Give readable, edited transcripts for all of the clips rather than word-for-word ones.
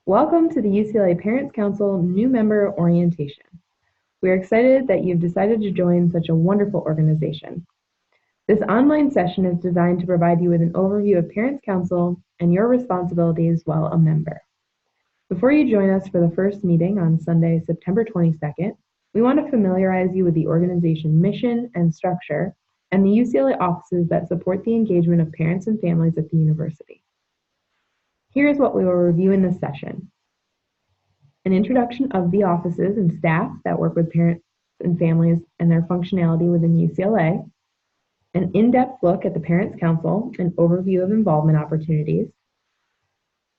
Welcome to the UCLA Parents Council New Member Orientation. We are excited that you've decided to join such a wonderful organization. This online session is designed to provide you with an overview of Parents Council and your responsibilities while a member. Before you join us for the first meeting on Sunday, September 22nd, we want to familiarize you with the organization mission and structure and the UCLA offices that support the engagement of parents and families at the university. Here is what we will review in this session. An introduction of the offices and staff that work with parents and families and their functionality within UCLA, an in-depth look at the Parents Council, an overview of involvement opportunities,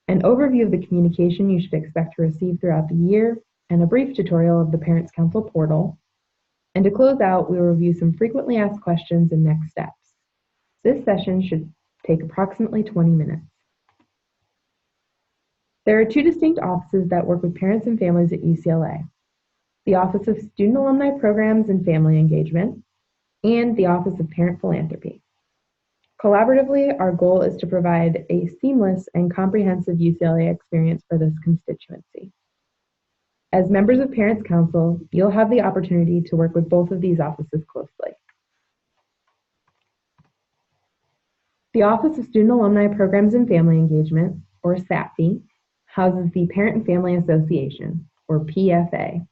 an overview of the communication you should expect to receive throughout the year, and a brief tutorial of the Parents Council portal. And to close out, we will review some frequently asked questions and next steps. This session should take approximately 20 minutes. There are two distinct offices that work with parents and families at UCLA: the Office of Student Alumni Programs and Family Engagement, and the Office of Parent Philanthropy. Collaboratively, our goal is to provide a seamless and comprehensive UCLA experience for this constituency. As members of Parents Council, you'll have the opportunity to work with both of these offices closely. The Office of Student Alumni Programs and Family Engagement, or SAFE, houses the Parent and Family Association, or PFA,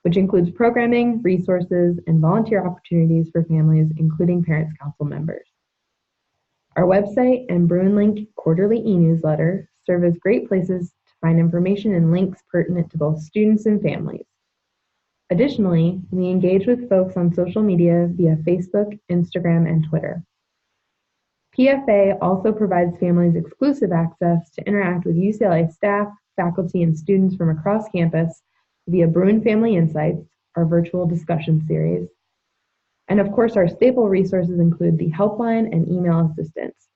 which includes programming, resources, and volunteer opportunities for families, including Parents Council members. Our website and Bruin Link quarterly e-newsletter serve as great places to find information and links pertinent to both students and families. Additionally, we engage with folks on social media via Facebook, Instagram, and Twitter. PFA also provides families exclusive access to interact with UCLA staff, faculty, and students from across campus via Bruin Family Insights, our virtual discussion series. And of course, our staple resources include the helpline and email assistance,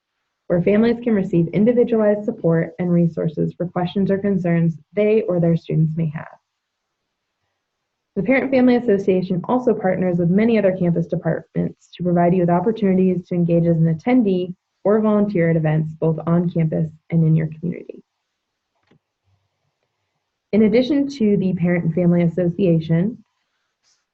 where families can receive individualized support and resources for questions or concerns they or their students may have. The Parent Family Association also partners with many other campus departments to provide you with opportunities to engage as an attendee or volunteer at events both on campus and in your community. In addition to the Parent and Family Association,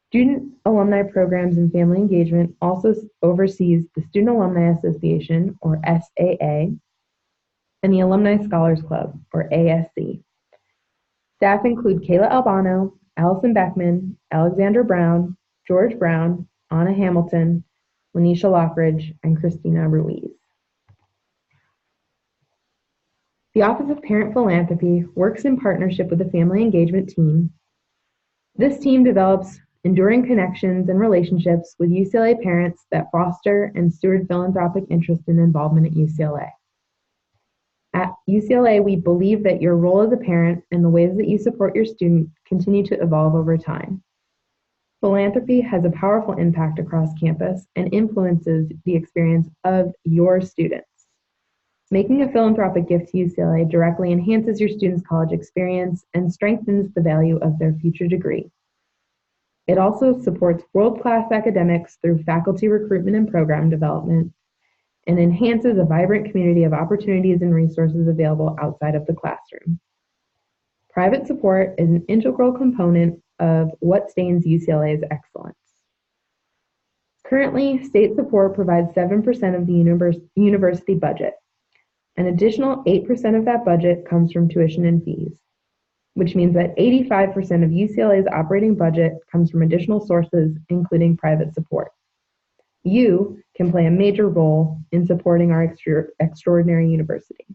Student Alumni Programs and Family Engagement also oversees the Student Alumni Association, or SAA, and the Alumni Scholars Club, or ASC. Staff include Kayla Albano, Allison Beckman, Alexandra Brown, George Brown, Anna Hamilton, Lanisha Lockridge, and Christina Ruiz. The Office of Parent Philanthropy works in partnership with the Family Engagement team. This team develops enduring connections and relationships with UCLA parents that foster and steward philanthropic interest and involvement at UCLA. At UCLA, we believe that your role as a parent and the ways that you support your student continue to evolve over time. Philanthropy has a powerful impact across campus and influences the experience of your students. Making a philanthropic gift to UCLA directly enhances your students' college experience and strengthens the value of their future degree. It also supports world-class academics through faculty recruitment and program development, and enhances a vibrant community of opportunities and resources available outside of the classroom. Private support is an integral component of what sustains UCLA's excellence. Currently, state support provides 7% of the university budget. An additional 8% of that budget comes from tuition and fees, which means that 85% of UCLA's operating budget comes from additional sources, including private support. You can play a major role in supporting our extraordinary university.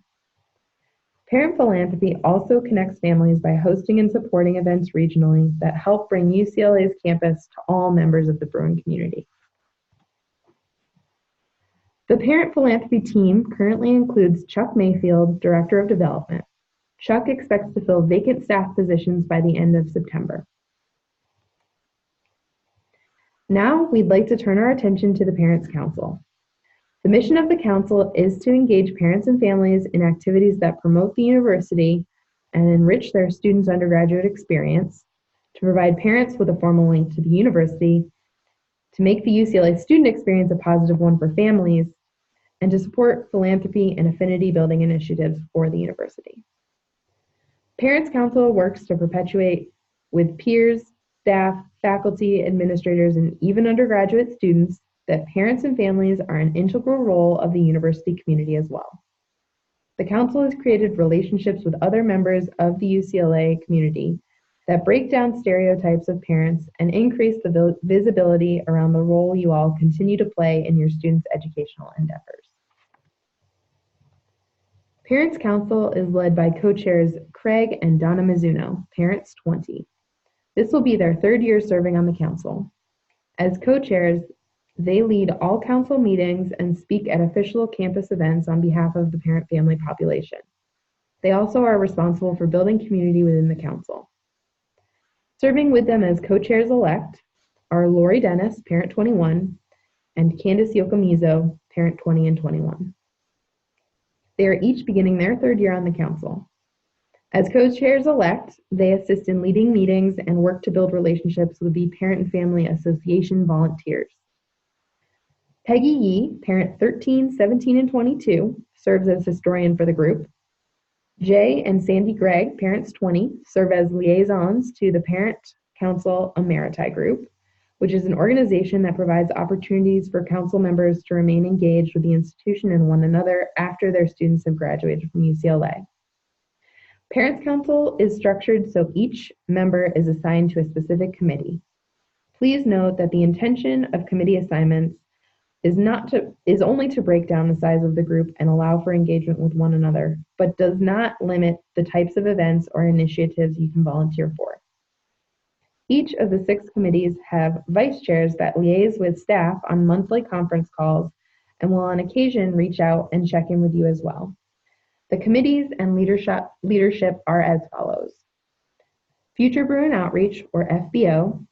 Parent Philanthropy also connects families by hosting and supporting events regionally that help bring UCLA's campus to all members of the Bruin community. The Parent Philanthropy team currently includes Chuck Mayfield, Director of Development. Chuck expects to fill vacant staff positions by the end of September. Now, we'd like to turn our attention to the Parents Council. The mission of the Council is to engage parents and families in activities that promote the university and enrich their students' undergraduate experience, to provide parents with a formal link to the university, to make the UCLA student experience a positive one for families, and to support philanthropy and affinity building initiatives for the university. Parents Council works to perpetuate with peers, staff, faculty, administrators, and even undergraduate students that parents and families are an integral role of the university community as well. The Council has created relationships with other members of the UCLA community that break down stereotypes of parents and increase the visibility around the role you all continue to play in your students' educational endeavors. Parents Council is led by co-chairs Craig and Donna Mizuno, Parents 20. This will be their third year serving on the council. As co-chairs, they lead all council meetings and speak at official campus events on behalf of the parent-family population. They also are responsible for building community within the council. Serving with them as co-chairs-elect are Lori Dennis, Parent 21, and Candace Yokomizo, Parent 20 and 21. They are each beginning their third year on the council. As co-chairs-elect, they assist in leading meetings and work to build relationships with the Parent and Family Association volunteers. Peggy Yee, Parent 13, 17, and 22, serves as historian for the group. Jay and Sandy Gregg, Parents 20, serve as liaisons to the Parent Council Emeriti Group, which is an organization that provides opportunities for council members to remain engaged with the institution and one another after their students have graduated from UCLA. Parents Council is structured so each member is assigned to a specific committee. Please note that the intention of committee assignments is only to break down the size of the group and allow for engagement with one another, but does not limit the types of events or initiatives you can volunteer for. Each of the 6 committees have vice chairs that liaise with staff on monthly conference calls and will on occasion reach out and check in with you as well. The committees and leadership are as follows. Future Bruin Outreach, or FBO,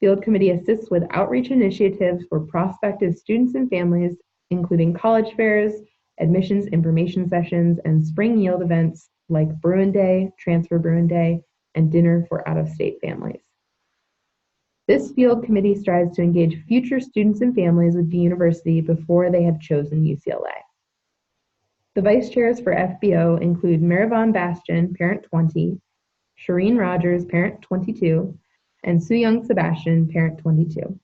Field Committee assists with outreach initiatives for prospective students and families, including college fairs, admissions information sessions, and spring yield events like Bruin Day, Transfer Bruin Day, and Dinner for Out-of-State Families. This Field Committee strives to engage future students and families with the university before they have chosen UCLA. The vice chairs for FBO include Marivon Bastian, Parent 20, Shireen Rogers, Parent 22, and Soo-Young Sebastian, Parent 22.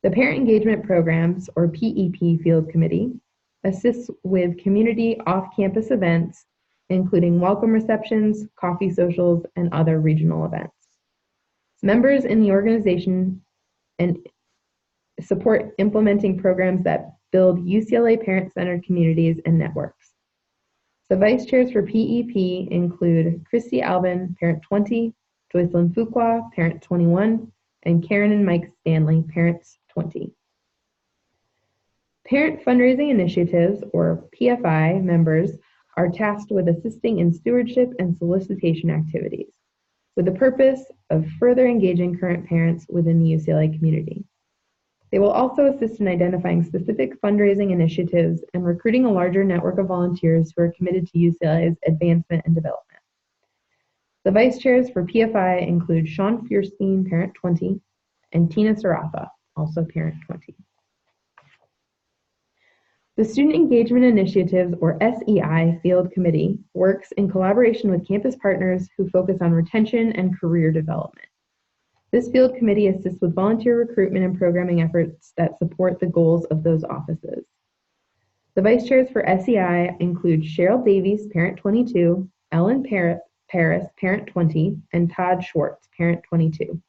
The Parent Engagement Programs, or PEP Field Committee, assists with community off-campus events, including welcome receptions, coffee socials, and other regional events. Members in the organization and support implementing programs that build UCLA parent-centered communities and networks. The vice chairs for PEP include Christy Alvin, Parent 20, Joycelyn Fuqua, Parent 21, and Karen and Mike Stanley, Parents 20. Parent Fundraising Initiatives, or PFI, members are tasked with assisting in stewardship and solicitation activities, with the purpose of further engaging current parents within the UCLA community. They will also assist in identifying specific fundraising initiatives and recruiting a larger network of volunteers who are committed to UCLA's advancement and development. The vice chairs for PFI include Sean Fierstein, Parent 20, and Tina Sarafa, also Parent 20. The Student Engagement Initiatives, or SEI, Field Committee works in collaboration with campus partners who focus on retention and career development. This Field Committee assists with volunteer recruitment and programming efforts that support the goals of those offices. The vice chairs for SEI include Cheryl Davies, Parent 22, Ellen Paris, Parent 20, and Todd Schwartz, Parent 22.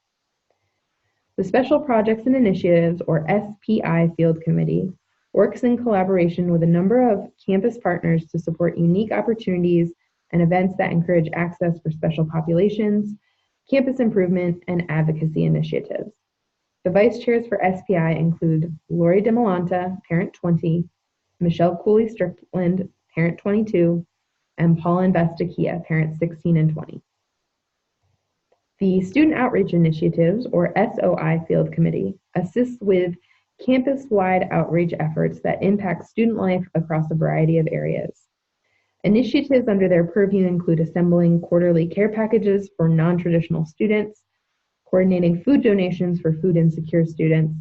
The Special Projects and Initiatives, or SPI Field Committee, works in collaboration with a number of campus partners to support unique opportunities and events that encourage access for special populations, campus improvement, and advocacy initiatives. The vice chairs for SPI include Lori DeMolanta, Parent 20, Michelle Cooley-Strickland, Parent 22, and Paul Investakia, Parents 16 and 20. The Student Outreach Initiatives, or SOI Field Committee, assists with campus-wide outreach efforts that impact student life across a variety of areas. Initiatives under their purview include assembling quarterly care packages for non-traditional students, coordinating food donations for food insecure students,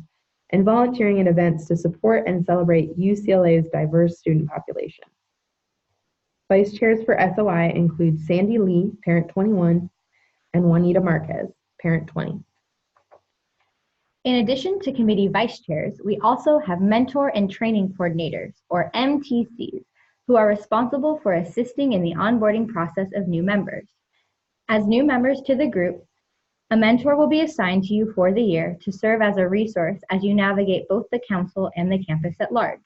and volunteering at events to support and celebrate UCLA's diverse student population. Vice chairs for SOI include Sandy Lee, parent 21, and Juanita Marquez, parent 20. In addition to committee vice chairs, we also have mentor and training coordinators, or MTCs, who are responsible for assisting in the onboarding process of new members. As new members to the group, a mentor will be assigned to you for the year to serve as a resource as you navigate both the council and the campus at large.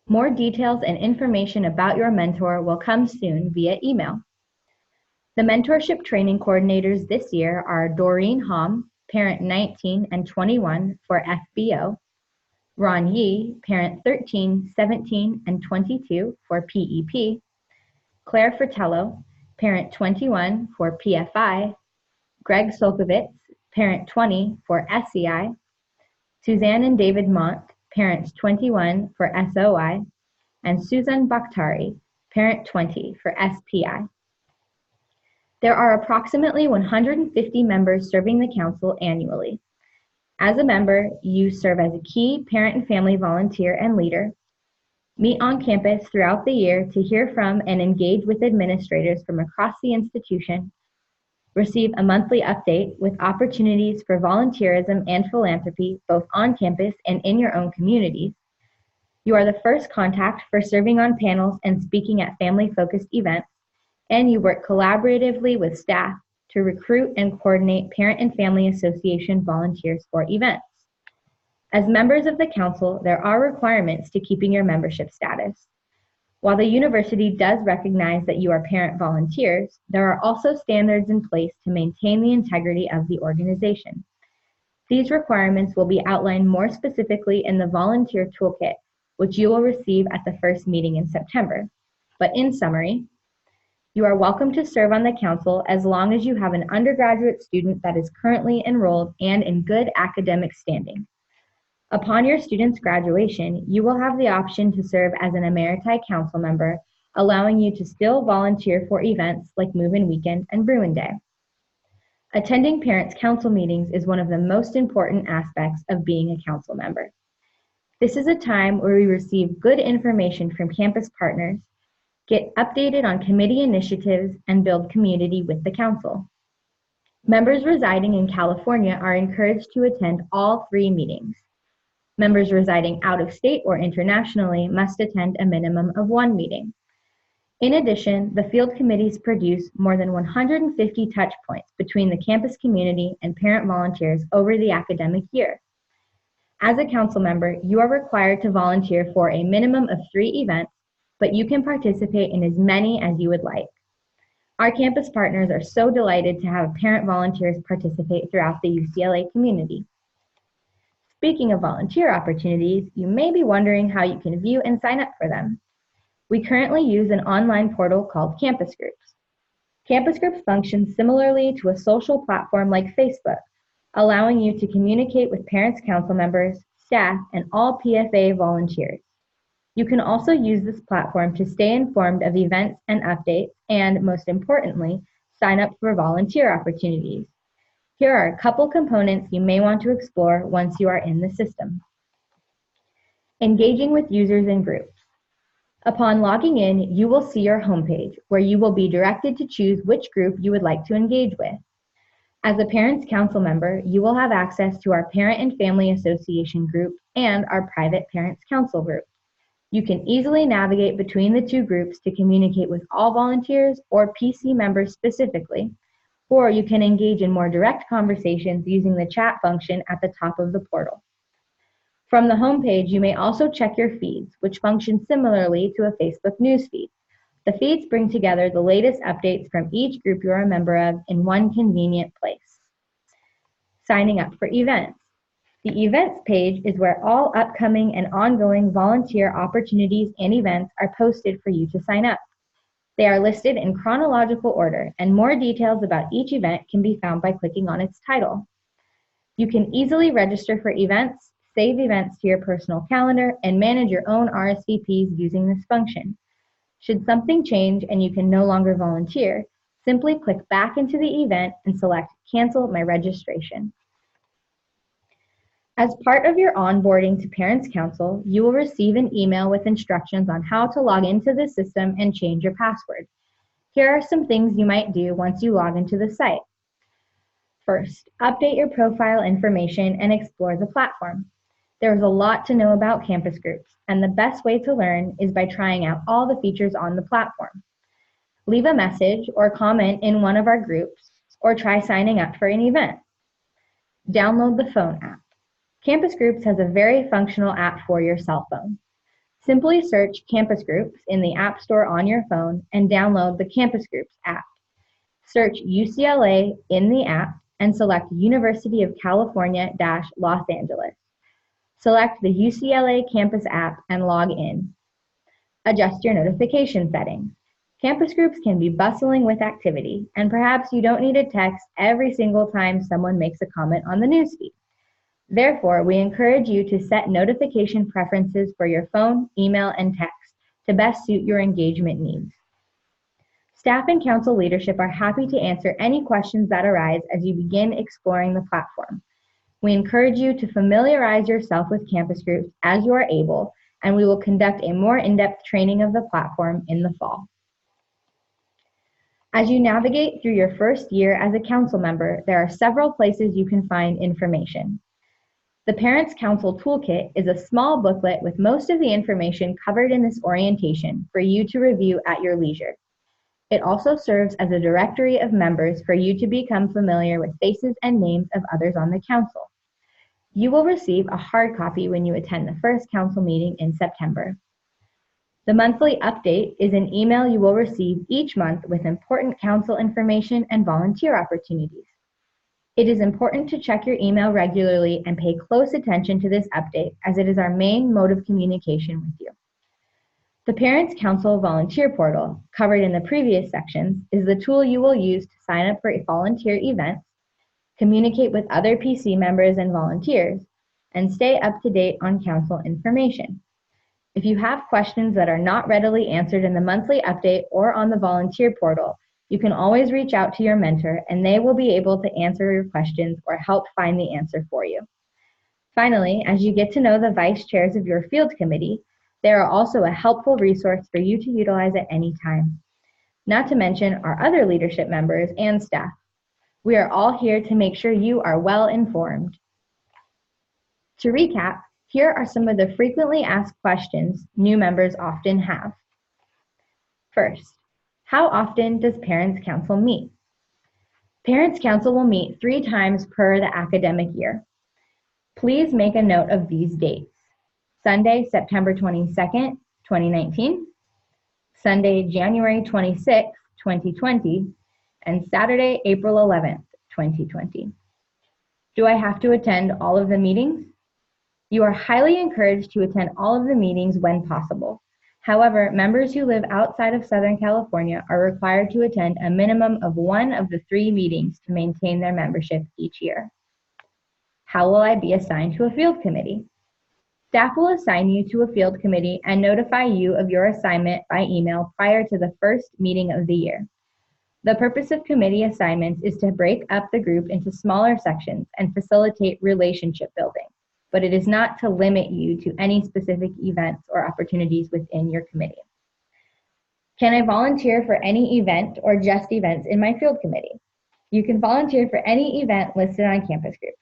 More details and information about your mentor will come soon via email. The mentorship training coordinators this year are Doreen Hom, parent 19 and 21 for FBO, Ron Yee, parent 13, 17, and 22 for PEP, Claire Fratello, parent 21 for PFI, Greg Solkovitz, parent 20 for SEI, Suzanne and David Mont, parents 21 for SOI, and Susan Bakhtari, parent 20 for SPI. There are approximately 150 members serving the council annually. As a member, you serve as a key parent and family volunteer and leader, meet on campus throughout the year to hear from and engage with administrators from across the institution, receive a monthly update with opportunities for volunteerism and philanthropy both on campus and in your own communities. You are the first contact for serving on panels and speaking at family-focused events, and you work collaboratively with staff to recruit and coordinate Parent and Family Association volunteers for events. As members of the council, there are requirements to keeping your membership status. While the university does recognize that you are parent volunteers, there are also standards in place to maintain the integrity of the organization. These requirements will be outlined more specifically in the volunteer toolkit, which you will receive at the first meeting in September. But in summary, you are welcome to serve on the council as long as you have an undergraduate student that is currently enrolled and in good academic standing. Upon your student's graduation, you will have the option to serve as an Emeriti Council member, allowing you to still volunteer for events like Move-In Weekend and Bruin Day. Attending Parents' Council meetings is one of the most important aspects of being a council member. This is a time where we receive good information from campus partners, get updated on committee initiatives, and build community with the council. Members residing in California are encouraged to attend all 3 meetings. Members residing out of state or internationally must attend a minimum of 1 meeting. In addition, the field committees produce more than 150 touch points between the campus community and parent volunteers over the academic year. As a council member, you are required to volunteer for a minimum of 3 events, but you can participate in as many as you would like. Our campus partners are so delighted to have parent volunteers participate throughout the UCLA community. Speaking of volunteer opportunities, you may be wondering how you can view and sign up for them. We currently use an online portal called Campus Groups. Campus Groups function similarly to a social platform like Facebook, allowing you to communicate with parents, council members, staff, and all PFA volunteers. You can also use this platform to stay informed of events and updates, and most importantly, sign up for volunteer opportunities. Here are a couple components you may want to explore once you are in the system. Engaging with users and groups. Upon logging in, you will see your homepage, where you will be directed to choose which group you would like to engage with. As a Parents' Council member, you will have access to our Parent and Family Association group and our private Parents' Council group. You can easily navigate between the 2 groups to communicate with all volunteers or PC members specifically, or you can engage in more direct conversations using the chat function at the top of the portal. From the homepage, you may also check your feeds, which function similarly to a Facebook newsfeed. The feeds bring together the latest updates from each group you are a member of in one convenient place. Signing up for events. The events page is where all upcoming and ongoing volunteer opportunities and events are posted for you to sign up. They are listed in chronological order, and more details about each event can be found by clicking on its title. You can easily register for events, save events to your personal calendar, and manage your own RSVPs using this function. Should something change and you can no longer volunteer, simply click back into the event and select Cancel My Registration. As part of your onboarding to Parents Council, you will receive an email with instructions on how to log into the system and change your password. Here are some things you might do once you log into the site. First, update your profile information and explore the platform. There is a lot to know about campus groups, and the best way to learn is by trying out all the features on the platform. Leave a message or comment in one of our groups, or try signing up for an event. Download the phone app. Campus Groups has a very functional app for your cell phone. Simply search Campus Groups in the App Store on your phone and download the Campus Groups app. Search UCLA in the app and select University of California-Los Angeles. Select the UCLA Campus app and log in. Adjust your notification settings. Campus Groups can be bustling with activity, and perhaps you don't need a text every single time someone makes a comment on the newsfeed. Therefore, we encourage you to set notification preferences for your phone, email, and text to best suit your engagement needs. Staff and council leadership are happy to answer any questions that arise as you begin exploring the platform. We encourage you to familiarize yourself with Campus Groups as you are able, and we will conduct a more in-depth training of the platform in the fall. As you navigate through your first year as a council member, there are several places you can find information. The Parents Council Toolkit is a small booklet with most of the information covered in this orientation for you to review at your leisure. It also serves as a directory of members for you to become familiar with faces and names of others on the council. You will receive a hard copy when you attend the first council meeting in September. The monthly update is an email you will receive each month with important council information and volunteer opportunities. It is important to check your email regularly and pay close attention to this update, as it is our main mode of communication with you. The Parents Council Volunteer Portal, covered in the previous sections, is the tool you will use to sign up for volunteer events, communicate with other PC members and volunteers, and stay up to date on council information. If you have questions that are not readily answered in the monthly update or on the volunteer portal, you can always reach out to your mentor and they will be able to answer your questions or help find the answer for you. Finally, as you get to know the vice chairs of your field committee, they are also a helpful resource for you to utilize at any time. Not to mention our other leadership members and staff. We are all here to make sure you are well informed. To recap, here are some of the frequently asked questions new members often have. First, how often does Parents Council meet? Parents Council will meet 3 times per the academic year. Please make a note of these dates. Sunday, September 22nd, 2019, Sunday, January 26th, 2020, and Saturday, April 11th, 2020. Do I have to attend all of the meetings? You are highly encouraged to attend all of the meetings when possible. However, members who live outside of Southern California are required to attend a minimum of 1 of the 3 meetings to maintain their membership each year. How will I be assigned to a field committee? Staff will assign you to a field committee and notify you of your assignment by email prior to the first meeting of the year. The purpose of committee assignments is to break up the group into smaller sections and facilitate relationship building, but it is not to limit you to any specific events or opportunities within your committee. Can I volunteer for any event or just events in my field committee? You can volunteer for any event listed on Campus Groups.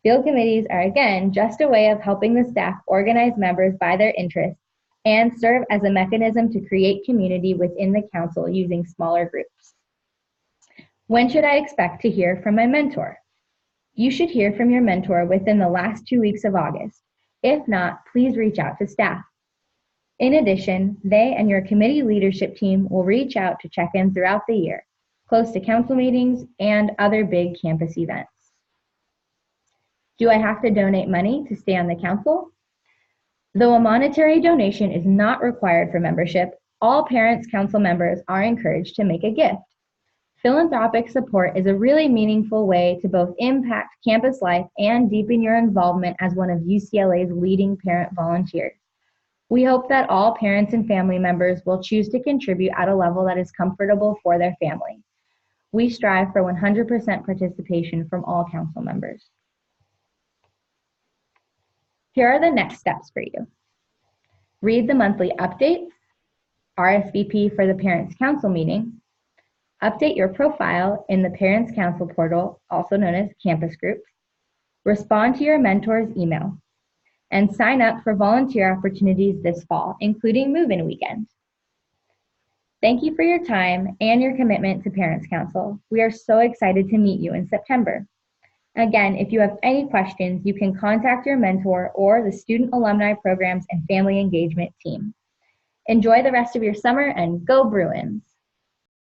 Field committees are, again, just a way of helping the staff organize members by their interests and serve as a mechanism to create community within the council using smaller groups. When should I expect to hear from my mentor? You should hear from your mentor within the last 2 weeks of August. If not, please reach out to staff. In addition, they and your committee leadership team will reach out to check in throughout the year, close to council meetings and other big campus events. Do I have to donate money to stay on the council? Though a monetary donation is not required for membership, all Parents Council members are encouraged to make a gift. Philanthropic support is a really meaningful way to both impact campus life and deepen your involvement as one of UCLA's leading parent volunteers. We hope that all parents and family members will choose to contribute at a level that is comfortable for their family. We strive for 100% participation from all council members. Here are the next steps for you. Read the monthly updates, RSVP for the Parents' Council meeting, update your profile in the Parents' Council portal, also known as Campus Groups, respond to your mentor's email, and sign up for volunteer opportunities this fall, including move-in weekend. Thank you for your time and your commitment to Parents' Council. We are so excited to meet you in September. Again, if you have any questions, you can contact your mentor or the Student Alumni Programs and Family Engagement team. Enjoy the rest of your summer and go Bruins!